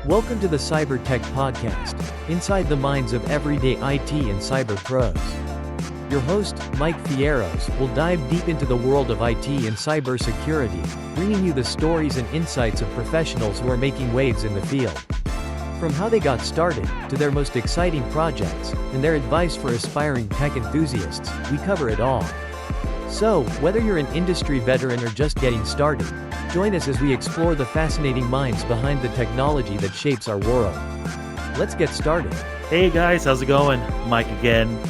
Welcome to the Cyber Tech Podcast, inside the minds of everyday IT and cyber pros. Your host, Mike Fierros, will dive deep into the world of IT and cybersecurity, bringing you the stories and insights of professionals who are making waves in the field. From how they got started, to their most exciting projects, and their advice for aspiring tech enthusiasts, we cover it all. So, whether you're an industry veteran or just getting started, join us as we explore the fascinating minds behind the technology that shapes our world. Let's get started. Hey guys, how's it going? Mike again.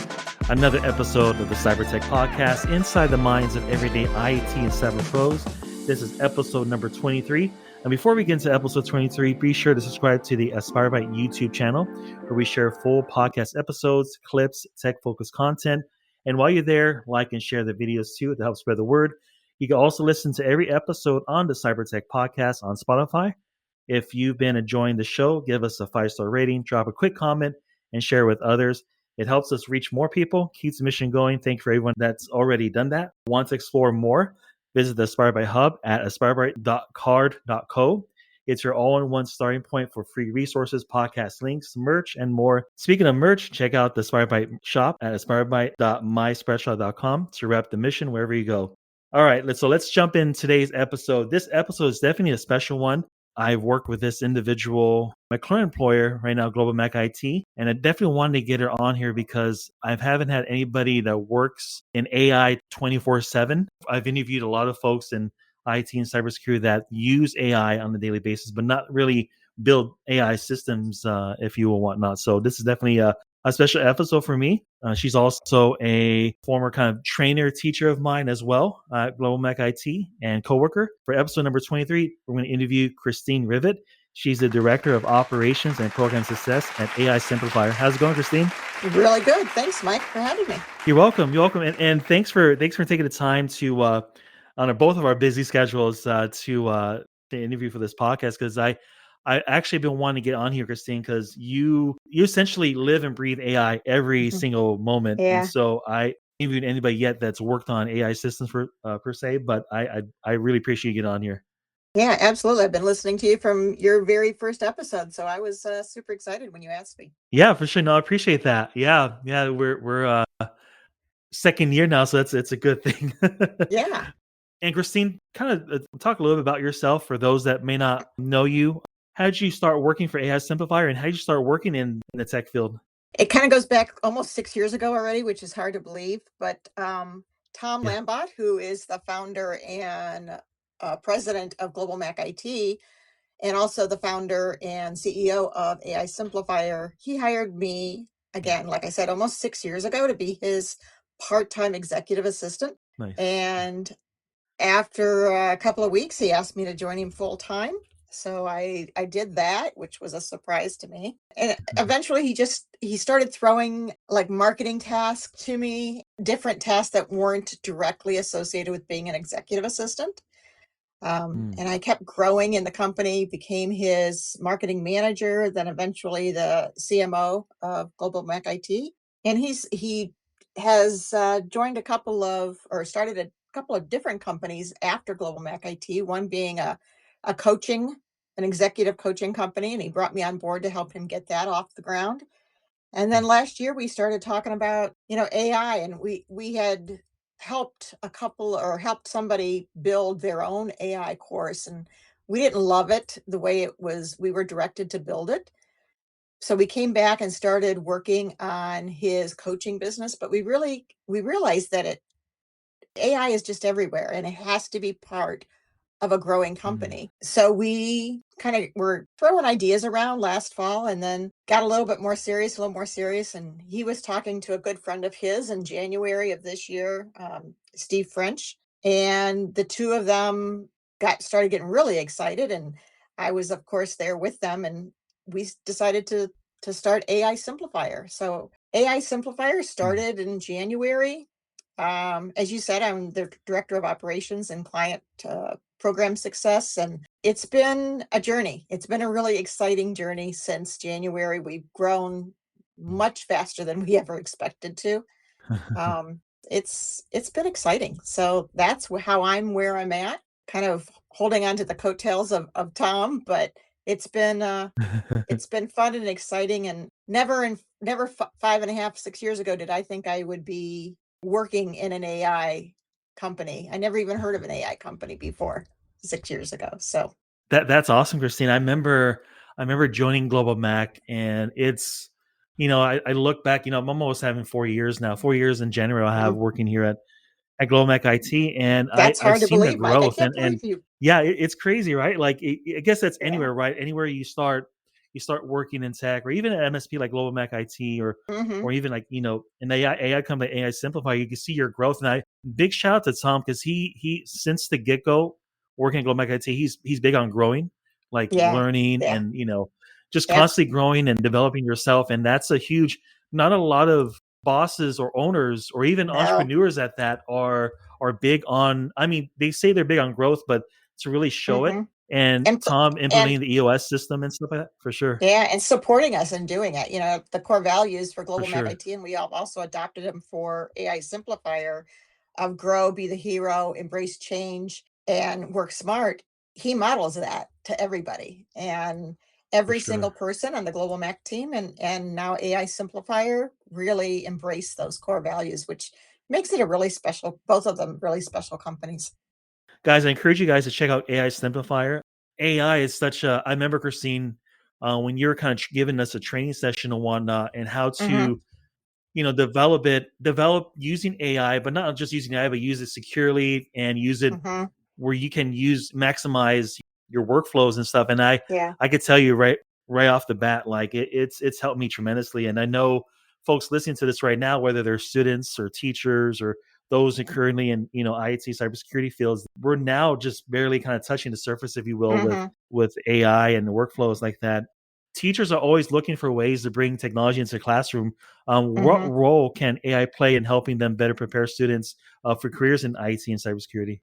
Another episode of the Cyber Tech Podcast, inside the minds of everyday IT and cyber pros. This is episode number 23. And before we get into episode 23, be sure to subscribe to the AspireByte YouTube channel, where we share full podcast episodes, clips, tech-focused content. And while you're there, like and share the videos too to help spread the word. You can also listen to every episode on the Cyber Tech Podcast on Spotify. If you've been enjoying the show, give us a 5-star rating, drop a quick comment, and share with others. It helps us reach more people, keeps the mission going. Thank you for everyone that's already done that. Want to explore more? Visit the AspireByte Hub at aspirebyte.card.co. It's your all-in-one starting point for free resources, podcast links, merch, and more. Speaking of merch, check out the AspireByte shop at aspirebyte.myspreadshop.com to wrap the mission wherever you go. All right, let's jump in today's episode. This episode is definitely a special one. I've worked with this individual, my current employer right now, GlobalMac IT, and I definitely wanted to get her on here because I haven't had anybody that works in AI 24/7. I've interviewed a lot of folks in IT and cybersecurity that use AI on a daily basis, but not really build AI systems, if you will, whatnot. So this is definitely a special episode for me. She's also a former kind of trainer, teacher of mine as well at GlobalMac IT and coworker. For episode number 23, we're going to interview Christine Rivett. She's the Director of Operations and Program Success at AI Simplifier. How's it going, Christine? Really good. Thanks, Mike, for having me. You're welcome. You're welcome. And thanks for taking the time to on both of our busy schedules to interview for this podcast, because I actually been wanting to get on here, Christine, because you essentially live and breathe AI every single moment. Yeah. And so I haven't interviewed anybody yet that's worked on AI systems per se, but I really appreciate you getting on here. Yeah, absolutely. I've been listening to you from your very first episode, so I was super excited when you asked me. Yeah, for sure. No, I appreciate that. Yeah, we're second year now, so it's a good thing. Yeah. And Christine, kind of talk a little bit about yourself for those that may not know you. How did you start working for AI Simplifier, and how did you start working in the tech field? It kind of goes back almost 6 years ago already, which is hard to believe. But Tom Yeah. Lambot, who is the founder and president of GlobalMac IT, and also the founder and CEO of AI Simplifier, he hired me, again, like I said, almost 6 years ago to be his part-time executive assistant. Nice. And after a couple of weeks, he asked me to join him full-time. So I did that, which was a surprise to me. And eventually he started throwing like marketing tasks to me, different tasks that weren't directly associated with being an executive assistant. And I kept growing in the company, became his marketing manager, then eventually the CMO of GlobalMac IT. And he has joined started a couple of different companies after GlobalMac IT, one being an executive coaching company, and he brought me on board to help him get that off the ground. And then last year we started talking about, AI, and we had helped somebody build their own AI course, and we didn't love it the way we were directed to build it. So we came back and started working on his coaching business, but we realized that AI is just everywhere, and it has to be part of a growing company. So we kind of were throwing ideas around last fall, and then got a little more serious. And he was talking to a good friend of his in January of this year, Steve French. And the two of them started getting really excited. And I was, of course, there with them. And we decided to start AI Simplifier. So AI Simplifier started in January. As you said, I'm the director of operations and client program success, and it's been a journey. It's been a really exciting journey since January. We've grown much faster than we ever expected to. It's been exciting. So that's how I'm where I'm at, kind of holding on to the coattails of Tom, but It's been it's been fun and exciting, and never 5.5, 6 years ago did I think I would be working in an AI company. I never even heard of an AI company before 6 years ago. So That's awesome, Christine. I remember joining GlobalMac, and it's I look back. I'm almost having 4 years now. 4 years in January I have mm, working here at GlobalMac IT, and that's I've hard to seen the believe, Mike. I growth, can't and believe you. yeah, it's crazy, right? Like I guess that's Yeah. anywhere, right? Anywhere you start working in tech, or even at MSP like GlobalMac IT, or Hmm. even like an AI company, AI Simplifier, you can see your growth. And I big shout out to Tom, because he since the get go working at GlobalMac IT, he's big on growing, like Yeah. learning, Yeah. and just That's constantly growing and developing yourself. And that's a huge, not a lot of bosses or owners or even no. entrepreneurs at that are big on. I mean, they say they're big on growth, but to really show it, Hmm. and And Tom and implementing the EOS system and stuff like that, for sure. yeah, and supporting us in doing it. The core values for For Global Mac sure. IT, and we have also adopted them for AI Simplifier of grow, be the hero, embrace change, and work smart. He models that to everybody. And For every single sure. person on the Global Mac team and now AI Simplifier really embrace those core values, which makes it a really special, both of them really special companies. Guys, I encourage you guys to check out AI Simplifier. AI is such a. I remember, Christine, when you were kind of giving us a training session and whatnot, and how Mm-hmm. to develop using AI, but not just using AI, but use it securely and use it Mm-hmm. where you can maximize your workflows and stuff. And I Yeah. I could tell you right off the bat, like it's helped me tremendously. And I know folks listening to this right now, whether they're students or teachers or those currently in IT cybersecurity fields, we're now just barely kind of touching the surface, if you will, with Mm-hmm. AI and the workflows like that. Teachers are always looking for ways to bring technology into the classroom. What Mm-hmm. role can AI play in helping them better prepare students for careers in IT and cybersecurity?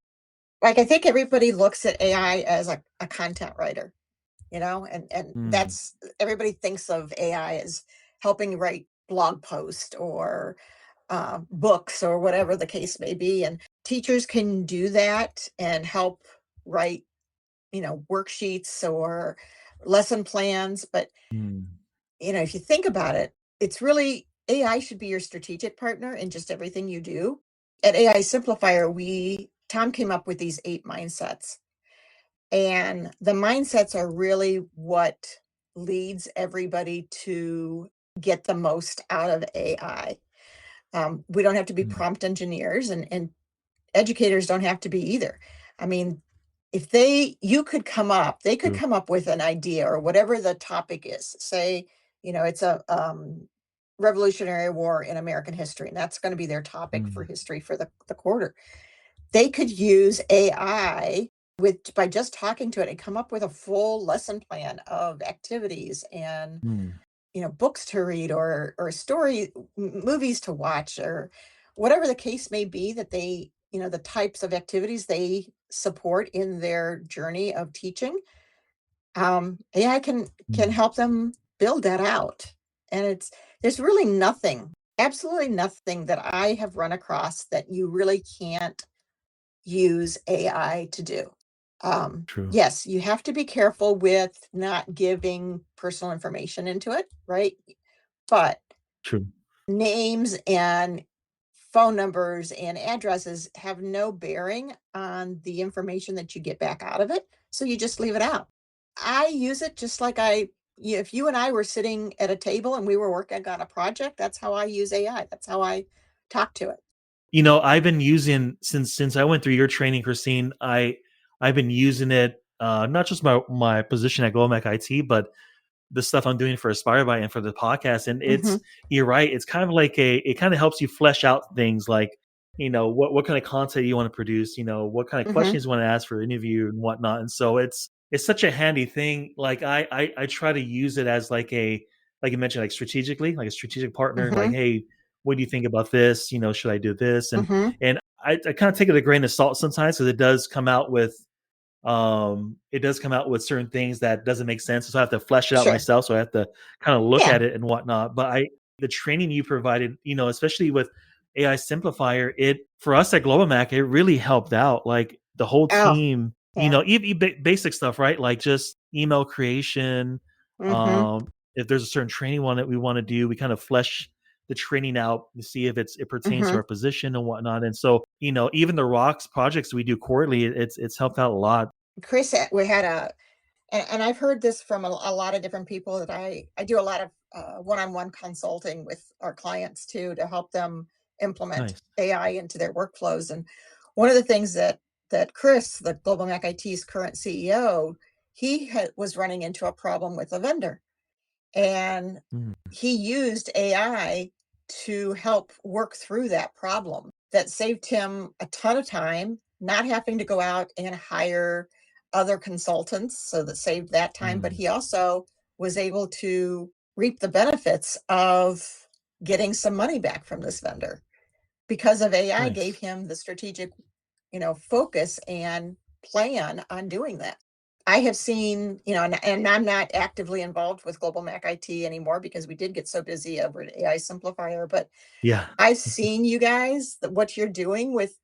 Like, I think everybody looks at AI as a content writer, and Mm, that's everybody thinks of AI as helping write blog posts or books or whatever the case may be. And teachers can do that and help write, worksheets or lesson plans. But, mm, if you think about it, it's really AI should be your strategic partner in just everything you do. At AI Simplifier, Tom came up with these 8 mindsets. And the mindsets are really what leads everybody to get the most out of AI. We don't have to be mm, prompt engineers, and educators don't have to be either. I mean, if they could true. come up with an idea or whatever the topic is. Say, it's a Revolutionary War in American history, and that's going to be their topic for Mm, history for the quarter. They could use AI by just talking to it and come up with a full lesson plan of activities and, mm, books to read or movies to watch or whatever the case may be that the types of activities they support in their journey of teaching. AI can mm, help them build that out. And there's really nothing, absolutely nothing that I have run across that you really can't use AI to do. true. Yes, you have to be careful with not giving personal information into it, right? But True. names and phone numbers and addresses have no bearing on the information that you get back out of it. So you just leave it out. I use it just like if you and I were sitting at a table and we were working on a project, that's how I use AI. That's how I talk to it. I've been using, since I went through your training, Christine. I've been using it, not just my position at GlobalMac IT, but the stuff I'm doing for Aspire by and for the podcast. And Hmm. you're right. It's kind of like it kind of helps you flesh out things like, what kind of content you want to produce, what kind of Hmm. questions you want to ask for interview and whatnot. And so it's such a handy thing. Like I try to use it as like you mentioned, like strategically, like a strategic partner, like, Hmm. hey, what do you think about this? Should I do this? And Hmm. and I kind of take it with a grain of salt sometimes, because it does come out with certain things that doesn't make sense, so I have to flesh it out Sure. myself, so I have to kind of look Yeah. at it and whatnot. But I the training you provided, especially with AI Simplifier, it for us at GlobalMac, it really helped out, like the whole Oh, team. yeah. Even basic stuff, right? Like just email creation. Mhm. Um, if there's a certain training one that we want to do, we kind of flesh the training out to see if it pertains to Mhm. our position and whatnot. And so, even the rocks projects we do quarterly, it's helped out a lot. Chris, we had a and I've heard this from a lot of different people that I do a lot of one-on-one consulting with our clients too to help them implement Nice. AI into their workflows. And one of the things that Chris, the Global Mac IT's current CEO, was running into a problem with a vendor, and Mm, he used AI to help work through that problem. That saved him a ton of time, not having to go out and hire other consultants. So that saved that time. But mm. he also was able to reap the benefits of getting some money back from this vendor because of AI gave Nice. him the strategic, focus and plan on doing that. I have seen, and I'm not actively involved with Global Mac IT anymore because we did get so busy over at AI Simplifier, but Yeah. I've seen you guys, what you're doing with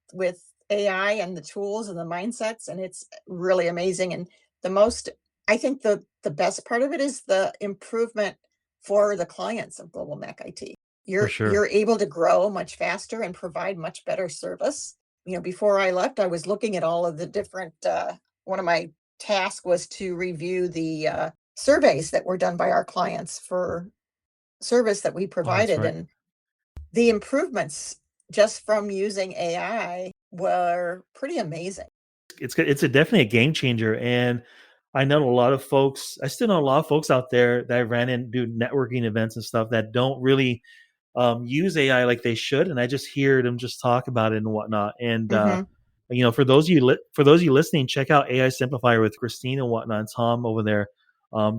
AI and the tools and the mindsets, and it's really amazing. And the most, I think the best part of it is the improvement for the clients of Global Mac IT. For You're sure. able to grow much faster and provide much better service. Before I left, I was looking at all of the different. One of my tasks was to review the surveys that were done by our clients for service that we Oh, that's provided, right. and the improvements just from using AI were pretty amazing. It's a definitely a game changer, and I know a lot of folks. I still know a lot of folks out there that I ran and do networking events and stuff that don't really use AI like they should, and I just hear them just talk about it and whatnot. And Mhm. for those of you for those of you listening, check out AI Simplifier with Christine and whatnot, and Tom over there.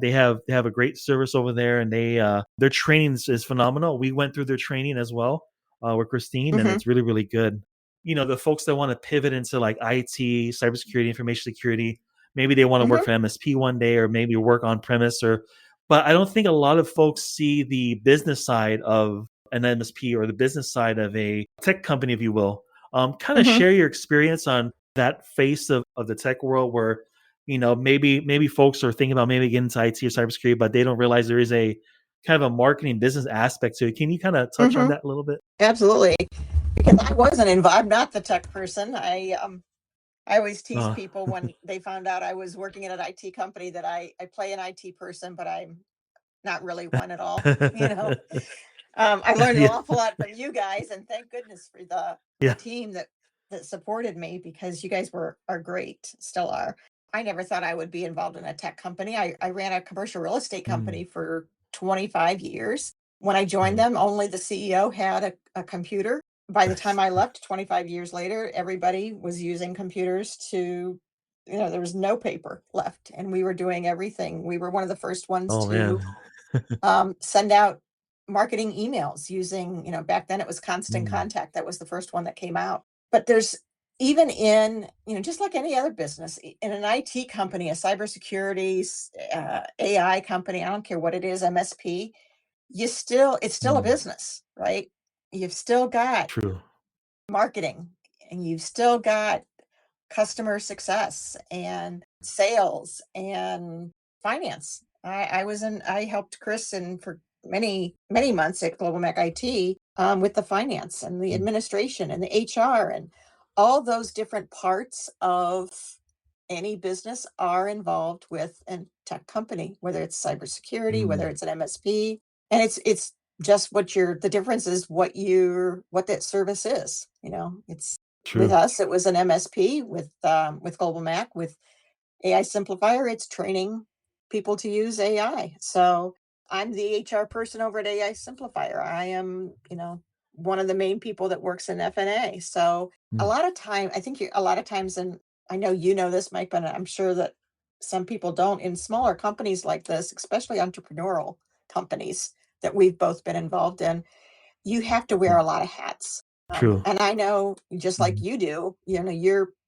They have a great service over there, and their training is phenomenal. We went through their training as well with Christine, and Mhm. it's really really good. The folks that want to pivot into like IT, cybersecurity, information security, maybe they want to work Mhm. for MSP one day, or maybe work on premise, or but I don't think a lot of folks see the business side of an MSP or the business side of a tech company, if you will. Kind of Mhm. share your experience on that face of the tech world where, maybe folks are thinking about maybe getting into IT or cybersecurity, but they don't realize there is a kind of a marketing business aspect to it. Can you kind of touch on Mhm. that a little bit? Absolutely. Because I wasn't involved. I'm not the tech person. I always tease Uh, people when they found out I was working at an IT company that I play an IT person, but I'm not really one at all. I learned an yeah, awful lot from you guys, and thank goodness for the yeah. team that supported me because you guys are great, still are. I never thought I would be involved in a tech company. I ran a commercial real estate Mm, company for 25 years. When I joined mm, them, only the CEO had a computer. By the time nice. I left 25 years later, everybody was using computers there was no paper left, and we were doing everything. We were one of the first ones Oh man. to send out marketing emails using, back then it was Constant Mm, Contact. That was the first one that came out. But there's even in, just like any other business, in an IT company, a cybersecurity, AI company, I don't care what it is, MSP, it's still a mm, business, right? You've still got true. marketing, and you've still got customer success and sales and finance. I helped Chris and for many, many months at Global Mac IT with the finance and the Mm, administration and the HR, and all those different parts of any business are involved with a tech company, whether it's cybersecurity, whether mm, it's an MSP. And it's just the difference is what that service is. It's with true. us, it was an MSP with Global Mac. With AI Simplifier, it's training people to use AI. So I'm the HR person over at AI Simplifier. I am, one of the main people that works in FNA. So a Mm, lot of time, I think a lot of times, and I know you know this, Mike, but I'm sure that some people don't, in smaller companies like this, especially entrepreneurial companies that we've both been involved in, you have to wear mm, a lot of hats. true. And I know just like Mhm. you do,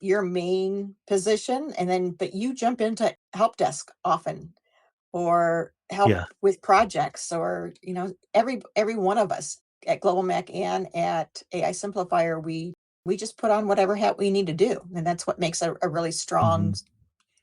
your main position, and then but you jump into help desk often or help Yeah. with projects, or every one of us at Global Mac and at AI Simplifier, we just put on whatever hat we need to do, and that's what makes a really strong.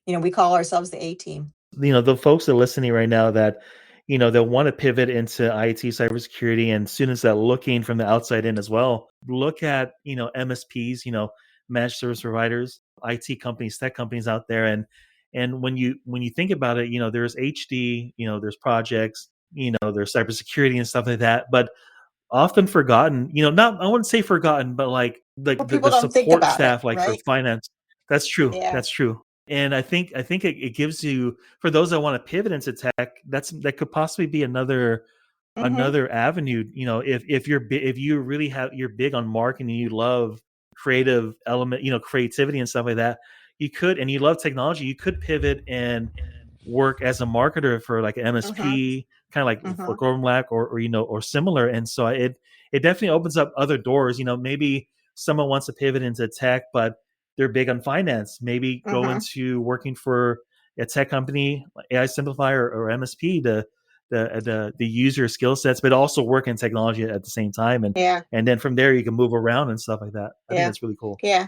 Mhm. We call ourselves the A team. The folks that are listening right now that, they'll want to pivot into IT cybersecurity, and students that are looking from the outside in as well, look at, MSPs, managed service providers, IT companies, tech companies out there. And when you think about it, there's HD, there's projects, there's cybersecurity and stuff like that. But often forgotten, not, I wouldn't say forgotten, but like Well, the, people the don't think support about it, staff, like for right? finance. That's true. Yeah. That's true. And I think it gives you, for those that want to pivot into tech, that could possibly be Mhm. another avenue. If you really you're big on marketing, you love creative element, creativity and stuff like that, you could, and you love technology, you could pivot and work as a marketer for like an Mhm. MSP, kind of like for Mhm. GlobalMac or similar. And so it definitely opens up other doors. Maybe someone wants to pivot into tech, but they're big on finance. Maybe go Mhm. into working for a tech company, like AI Simplifier or MSP, to the user skill sets, but also work in technology at the same time. and Yeah. and then from there you can move around and stuff like that. I think Yeah. that's really cool. Yeah.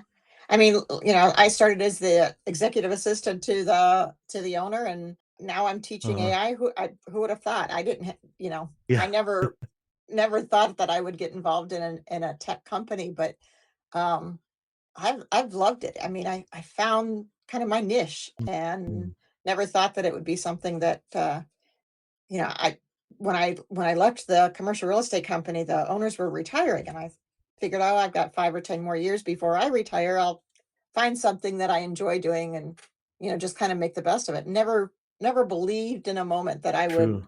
I mean, I started as the executive assistant to the owner, and now I'm teaching Uh, AI. Who would have thought? I didn't, I yeah. never thought that I would get involved in a tech company, but um I've loved it. I mean, I found kind of my niche and Mm, never thought that it would be something that I when I left the commercial real estate company, the owners were retiring, and I figured, oh, I've got 5 or 10 more years before I retire. I'll find something that I enjoy doing, and just kind of make the best of it. Never believed in a moment that I true. would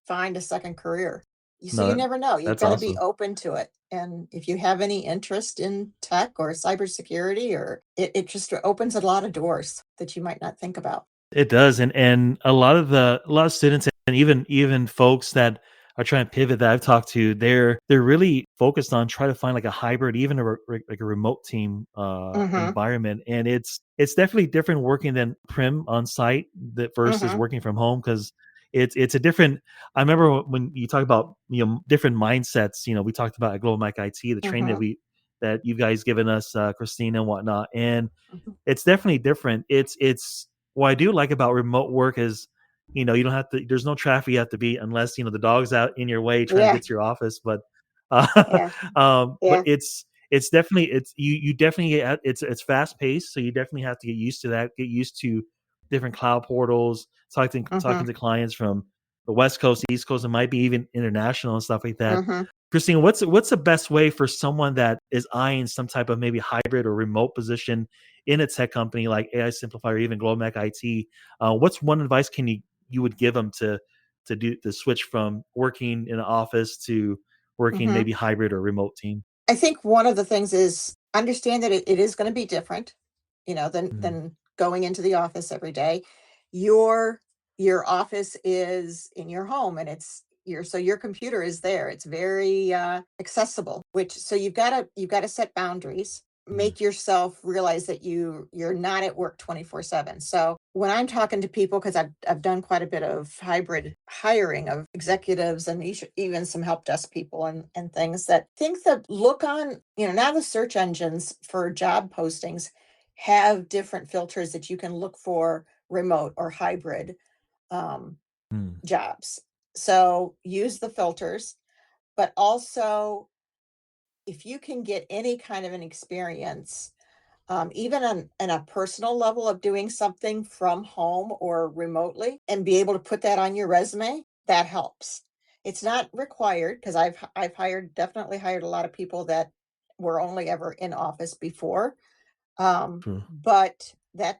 find a second career. So No, you never know. You've that's got to be awesome. open to it. And if you have any interest in tech or cybersecurity, or it just opens a lot of doors that you might not think about. It does, and a lot of students, and even folks that are trying to pivot that I've talked to, they're really focused on trying to find like a hybrid, even like a remote team Mm-hmm. environment. And it's definitely different working than prim on site that versus Mm-hmm. working from home, because it's a different. I remember when you talk about different mindsets. We talked about at GlobalMac IT, the training Mm-hmm. that you guys given us, Christine and whatnot, and Mm-hmm. it's definitely different. It's what I do like about remote work is, you don't have to. There's no traffic you have to beat unless the dog's out in your way trying to Yeah. get to your office. But, Yeah. but Yeah. it's definitely you definitely it's fast paced, so you definitely have to get used to that. Get used to different cloud portals, talking Mm-hmm. to clients from the West Coast, East Coast, and might be even international and stuff like that. Mm-hmm. Christine, what's the best way for someone that is eyeing some type of maybe hybrid or remote position in a tech company like AI Simplifier or even GlobalMac IT? What's one advice you would give them to do the switch from working in an office to working Mm-hmm. maybe hybrid or remote team? I think one of the things is understand that it is going to be different, Mm, than going into the office every day. Your your office is in your home, and your computer is there. It's very accessible, which so you've got to set boundaries. mm, Make yourself realize that you're not at work 24/7. So when I'm talking to people, because I've done quite a bit of hybrid hiring of executives and even some help desk people and things, that think that look on, now the search engines for job postings have different filters that you can look for remote or hybrid um, mm, jobs. So use the filters, but also if you can get any kind of an experience, even on a personal level of doing something from home or remotely, and be able to put that on your resume, that helps. It's not required, because I've definitely hired a lot of people that were only ever in office before. true. But that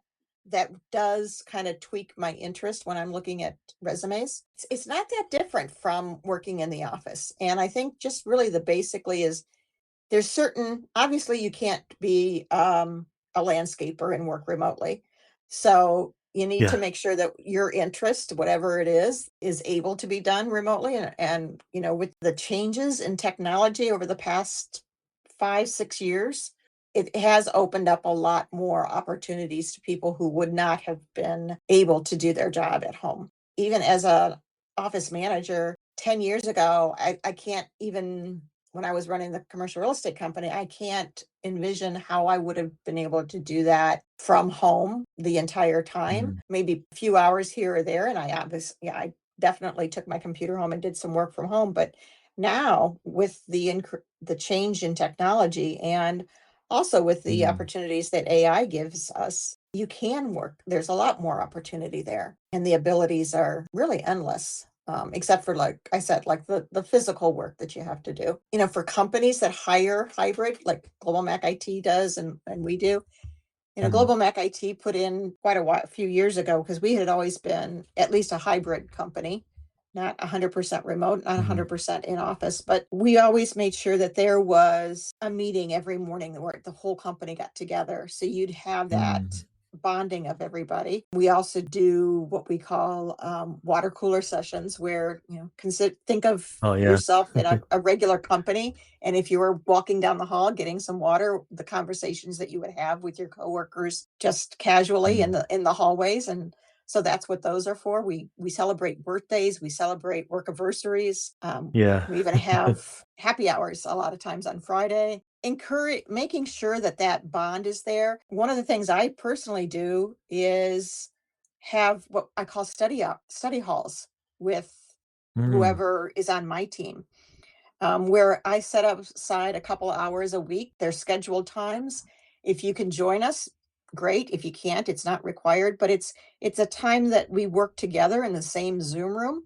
does kind of tweak my interest when I'm looking at resumes. It's not that different from working in the office. And I think just really the basically is there's certain obviously you can't be a landscaper and work remotely. So you need to Yeah. make sure that your interest, whatever it is able to be done remotely. And with the changes in technology over the past 5 6 years, it has opened up a lot more opportunities to people who would not have been able to do their job at home. Even as a office manager 10 years ago, I can't even when I was running the commercial real estate company, I can't envision how I would have been able to do that from home the entire time, Mm, maybe a few hours here or there. And I definitely took my computer home and did some work from home. But now with the change in technology and also with the mm. opportunities that AI gives us, you can work. There's a lot more opportunity there, and the abilities are really endless. Except for, like I said, like the physical work that you have to do. For companies that hire hybrid, like GlobalMac IT does, and we do, Mm, GlobalMac IT put in quite a few years ago, because we had always been at least a hybrid company, not 100% remote, not mhm, 100% in office, but we always made sure that there was a meeting every morning where the whole company got together. So you'd have that mm. bonding of everybody. We also do what we call water cooler sessions, where, think of Oh yeah. yourself in a regular company, and if you were walking down the hall getting some water, the conversations that you would have with your coworkers just casually in Mm. the hallways. And so that's what those are for. We celebrate birthdays, we celebrate work anniversaries. Yeah. We even have happy hours a lot of times on Friday. Making sure that that bond is there. One of the things I personally do is have what I call study halls with Mm, whoever is on my team, where I set aside a couple of hours a week. They're scheduled times. If you can join us, great. If you can't, it's not required. But it's a time that we work together in the same Zoom room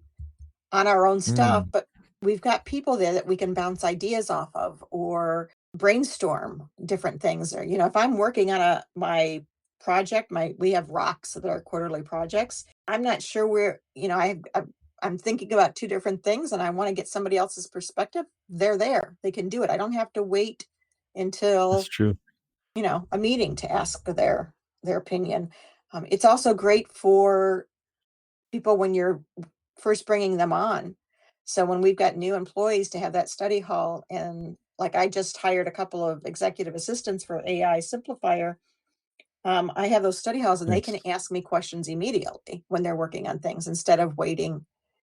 on our own stuff. mm. But we've got people there that we can bounce ideas off of or brainstorm different things. Or, if I'm working on my project, we have rocks that are quarterly projects. I'm not sure where, I'm thinking about two different things and I want to get somebody else's perspective. They're there. They can do it. I don't have to wait That's until, true. a meeting to ask their opinion. It's also great for people when you're first bringing them on. So when we've got new employees, to have that study hall, and like I just hired a couple of executive assistants for AI Simplifier. I have those study halls and they can Nice. ask me questions immediately when they're working on things, instead of waiting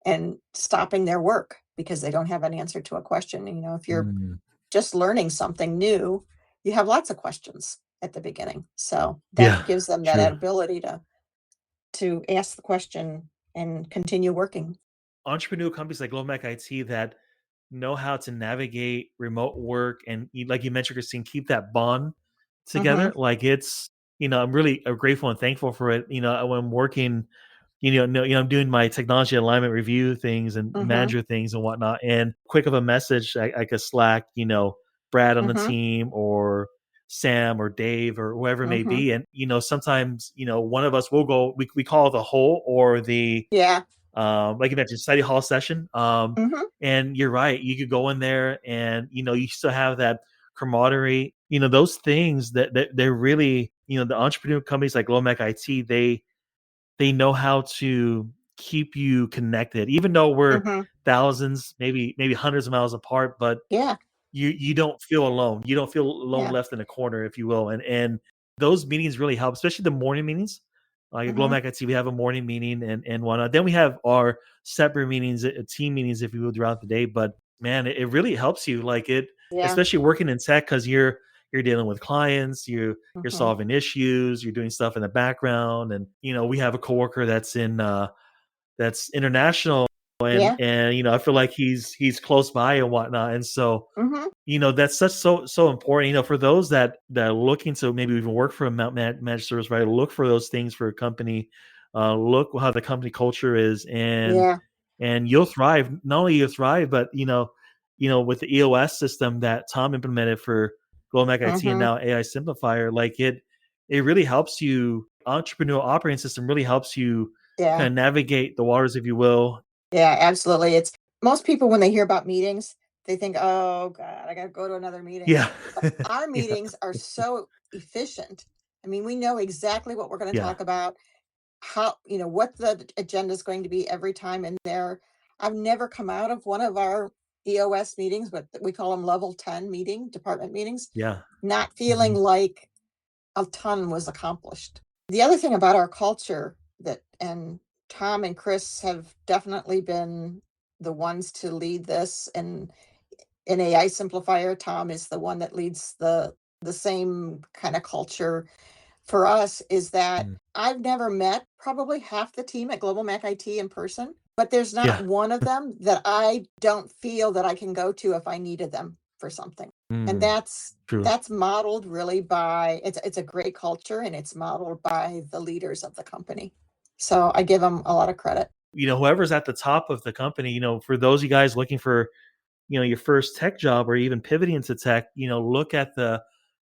and stopping their work because they don't have an answer to a question. And, if you're Mm. just learning something new, you have lots of questions at the beginning. So that Yeah. gives them that True. ability to ask the question and continue working. Entrepreneurial companies like GlobalMac IT that know how to navigate remote work and like you mentioned, Christine, keep that bond together. Mhm, Like it's, I'm really grateful and thankful for it. When I'm working, I'm doing my technology alignment review things and mhm, manager things and whatnot. And quick of a message, I could Slack, Brad on the mhm, team or Sam or Dave or whoever it may mhm. be. And, sometimes, one of us will go, we call it the whole or the, Yeah. like you mentioned, study hall session. Mhm, And you're right. You could go in there and, you still have that camaraderie, those things that they're really, the entrepreneur companies like Glomac IT, they know how to keep you connected, even though we're mhm. thousands, maybe hundreds of miles apart, but Yeah, you don't feel alone. You don't feel alone yeah. left in a corner, if you will. And those meetings really help, especially the morning meetings. Like at Mhm, Glomac IT, we have a morning meeting and whatnot. Then we have our separate meetings, team meetings, if you will, throughout the day. But man, it really helps you. Like it, yeah. especially working in tech, because you're dealing with clients, you're Mhm, solving issues, you're doing stuff in the background, and we have a coworker that's international, yeah. and I feel like he's close by and whatnot, and so Mhm, that's such so important. For those that are looking to maybe even work for a managed service provider, look for those things for a company. Look how the company culture is, yeah. and you'll thrive. Not only you'll thrive, but with the EOS system that Tom implemented for GlobalMac IT and Mhm, now AI Simplifier, like it really helps you. Entrepreneurial operating system really helps you kind yeah. of navigate the waters, if you will. Yeah, absolutely. It's most people, when they hear about meetings, they think, "Oh god, I gotta go to another meeting." Yeah, But our yeah, meetings are so efficient. I mean, we know exactly what we're gonna yeah, talk about, what the agenda is going to be every time in there. I've never come out of one of our EOS meetings, but we call them level 10 department meetings, yeah. not feeling Mhm. like a ton was accomplished. The other thing about our culture, and Tom and Chris have definitely been the ones to lead this, and in AI Simplifier, Tom is the one that leads the same kind of culture for us, is that Mm. I've never met probably half the team at GlobalMac IT in person, but there's not Yeah. one of them that I don't feel that I can go to if I needed them for something. And Mm. that's True. that's modeled really by, it's a great culture, and it's modeled by the leaders of the company. So I give them a lot of credit. Whoever's at the top of the company, for those of you guys looking for, your first tech job or even pivoting into tech,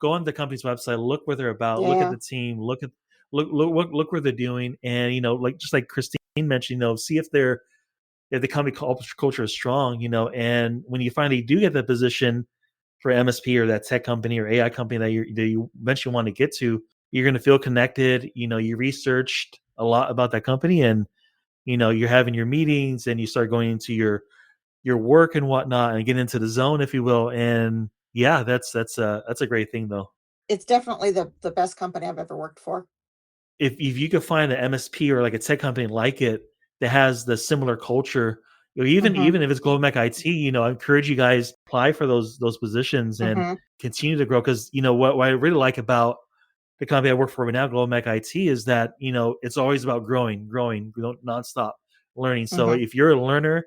go on the company's website, look where they're about, look at Yeah. the team, look where they're doing, and like just like Christine mentioned, see if the company culture is strong, and when you finally do get the position for MSP or that tech company or AI company that you eventually want to get to, you're going to feel connected. You researched a lot about that company, and you're having your meetings, and you start going into your work and whatnot, and get into the zone, if you will. And yeah, that's a great thing, though. It's definitely the best company I've ever worked for. If you could find an MSP or like a tech company like it that has the similar culture, Mhm. even if it's GlobalMac IT, I encourage you guys apply for those positions and Mhm. continue to grow. Because what I really like about the company I work for right now, GlobalMac IT, is that it's always about growing, nonstop learning. So Mhm. if you're a learner,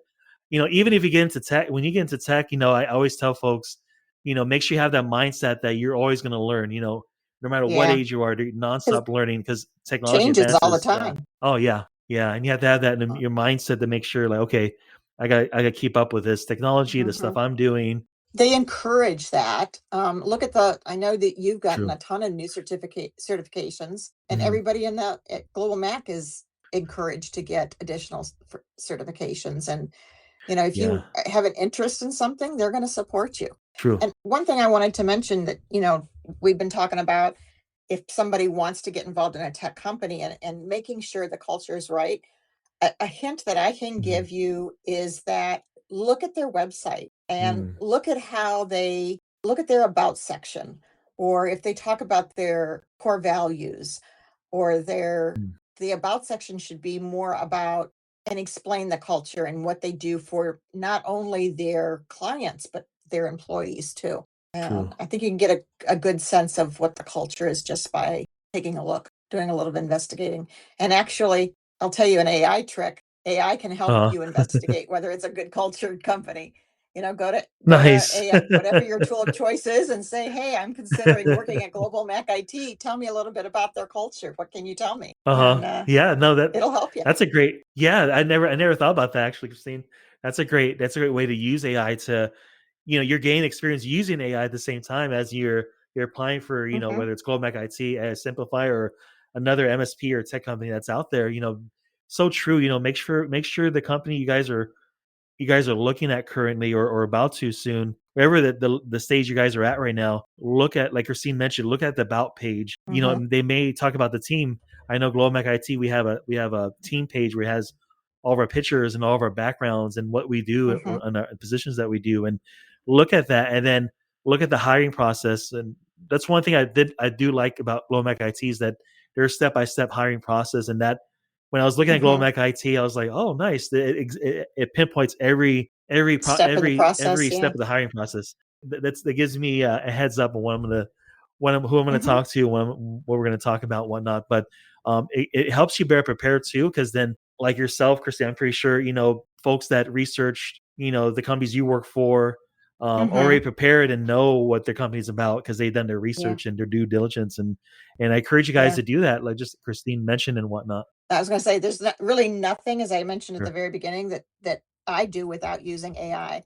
even if you get into tech, when you get into tech, I always tell folks, make sure you have that mindset that you're always going to learn. No matter what Yeah. age you are, to 'Cause nonstop learning because technology changes all the advances. Yeah. time. Oh yeah, yeah, and you have to have that in your mindset to make sure, like, okay, I got to keep up with this technology, the stuff Mhm. I'm doing. They encourage that. Look at I know that you've gotten True. a ton of new certifications, and Mhm. everybody in the at Global Mac is encouraged to get additional certifications. And if Yeah. you have an interest in something, they're going to support you. True. And one thing I wanted to mention that, we've been talking about, if somebody wants to get involved in a tech company, and making sure the culture is right. A hint that I can Mhm. give you is that look at their website and Mm. look at their about section, or if they talk about their core values, or Mm. the about section should be more about and explain the culture and what they do for not only their clients but their employees too. True. And I think you can get a good sense of what the culture is just by taking a look, doing a little bit of investigating. And actually, I'll tell you an AI trick. AI can help Uh-huh. you investigate whether it's a good cultured company. Go to Nice. AI, whatever your tool of choice is, and say, "Hey, I'm considering working at Global Mac IT. Tell me a little bit about their culture. What can you tell me?" Uh-huh. And Yeah, no, it'll help you. that's a great. Yeah, I never thought about that, actually, Christine. That's a great way to use AI to, you're gaining experience using AI at the same time as you're applying for, Hmm. whether it's GlobalMac IT, Simplify, or another MSP or tech company that's out there. So true. Make sure the company you guys are looking at currently, or about to soon, wherever the stage you guys are at right now, look at, like Christine mentioned, look at the about page. Hmm. They may talk about the team. I know GlobalMac IT, we have a team page where it has all of our pictures and all of our backgrounds and what we do Hmm. and our positions that we do, and look at that, and then look at the hiring process. And that's one thing I do like about GlobalMac IT, is that there's step-by-step hiring process, and that when I was looking at Hmm. GlobalMac IT, I was like, "Oh, nice!" It pinpoints Step in the every process. step Yeah. of the hiring process. That gives me a heads up on who I'm gonna Hmm. talk to, what we're gonna talk about, whatnot. But it helps you better prepare too, because then, like yourself, Christy, I'm pretty sure folks that researched the companies you work for, already Hmm. prepared and know what their company's about because they've done their Yeah. research and their due diligence, and I encourage you guys Yeah. to do that, like just Christine mentioned and whatnot. I was going to say, there's really nothing, as I mentioned at the Sure. very beginning, that I do without using I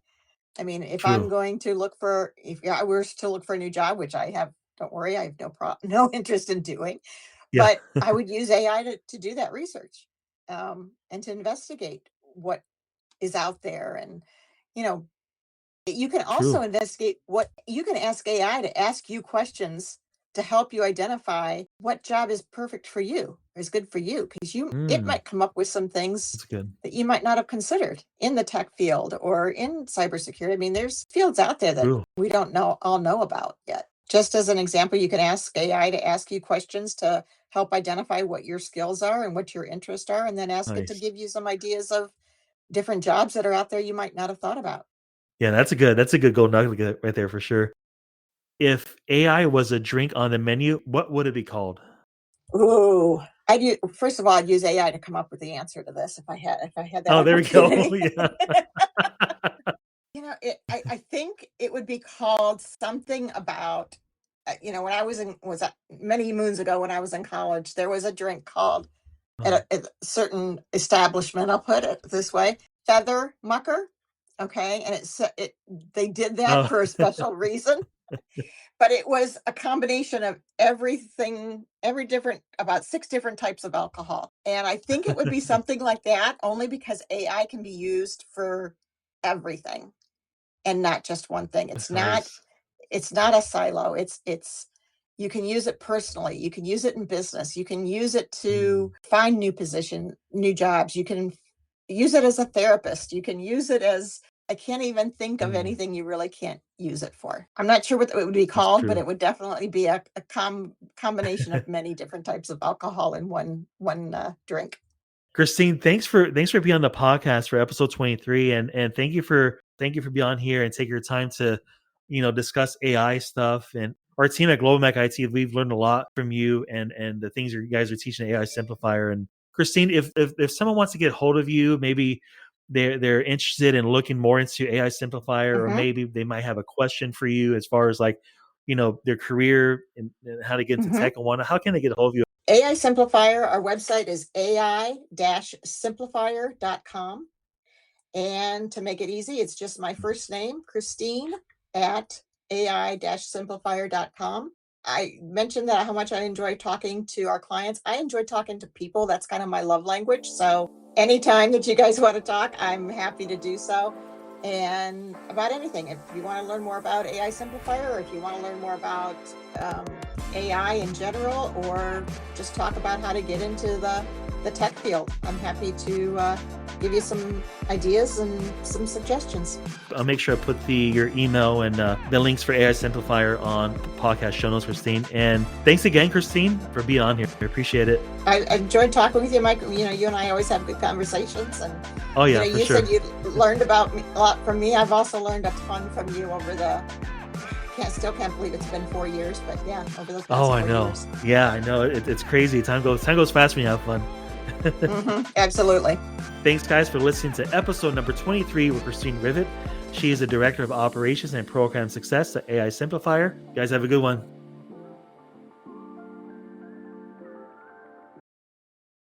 mean, if I'm True. going to look for, if I were to look for a new job, which I have, don't worry, I have no interest in doing, Yeah. but I would use AI to do that research, and to investigate what is out there. And, you know, you can also True. investigate what you can ask AI to ask you questions to help you identify what job is perfect for you, is good for you, because it Mm, might come up with some things that's good. that you might not have considered in the tech field or in cybersecurity. I mean, there's fields out there that True. we don't know about yet. Just as an example, you can ask AI to ask you questions to help identify what your skills are and what your interests are, and then ask it to Nice. give you some ideas of different jobs that are out there you might not have thought about. Yeah, that's a good gold nugget right there for sure. If AI was a drink on the menu, what would it be called? Ooh, I do. First of all, I'd use AI to come up with the answer to this if I had that Oh, there we go. opportunity. Yeah. I think it would be called something about, when I many moons ago when I was in college, there was a drink called at a certain establishment. I'll put it this way: Feather Mucker. Okay, and they did that Oh, for a special reason. But it was a combination of everything, about 6 different types of alcohol. And I think it would be something like that, only because AI can be used for everything and not just one thing. that's nice. It's not a silo. It's you can use it personally. You can use it in business. You can use it Mm, to find new jobs. You can use it as a therapist. You can use it as I can't even think of mm, anything you really can't use it for. I'm not sure what it would be that's called, but true. it would definitely be a combination of many different types of alcohol in one drink. Christine, thanks for being on the podcast for episode 23, and thank you for being on here and take your time to discuss AI stuff. And our team at GlobalMac IT, we've learned a lot from you and the things you guys are teaching AI Simplifier. And Christine, if someone wants to get hold of you, maybe they're interested in looking more into AI Simplifier, or Hmm. maybe they might have a question for you as far as like their career and how to get into Hmm. tech and whatnot. How can they get a hold of you? AI Simplifier, our website is ai-simplifier.com. And to make it easy, it's just my first name, Christine, at ai-simplifier.com. I mentioned that how much I enjoy talking to our clients. I enjoy talking to people. That's kind of my love language. So anytime that you guys want to talk, I'm happy to do so. And about anything, if you want to learn more about AI Simplifier, or if you want to learn more about AI in general, or just talk about how to get into the tech field, I'm happy to give you some ideas and some suggestions. I'll make sure I put your email and the links for AI Simplifier on the podcast show notes, Christine. And thanks again, Christine, for being on here. I appreciate it. I enjoyed talking with you, Mike. You and I always have good conversations. And, Oh yeah, for you sure. said you learned about me a lot from me. I've also learned a ton from you over still can't believe it's been 4 years, but yeah, over the past Oh, I 4 know. years. Yeah, I know. It's crazy. Time goes fast when you have fun. Absolutely. Thanks, guys, for listening to episode number 23 with Christine Rivett. She is the Director of Operations and Program Success at AI Simplifier. You guys have a good one.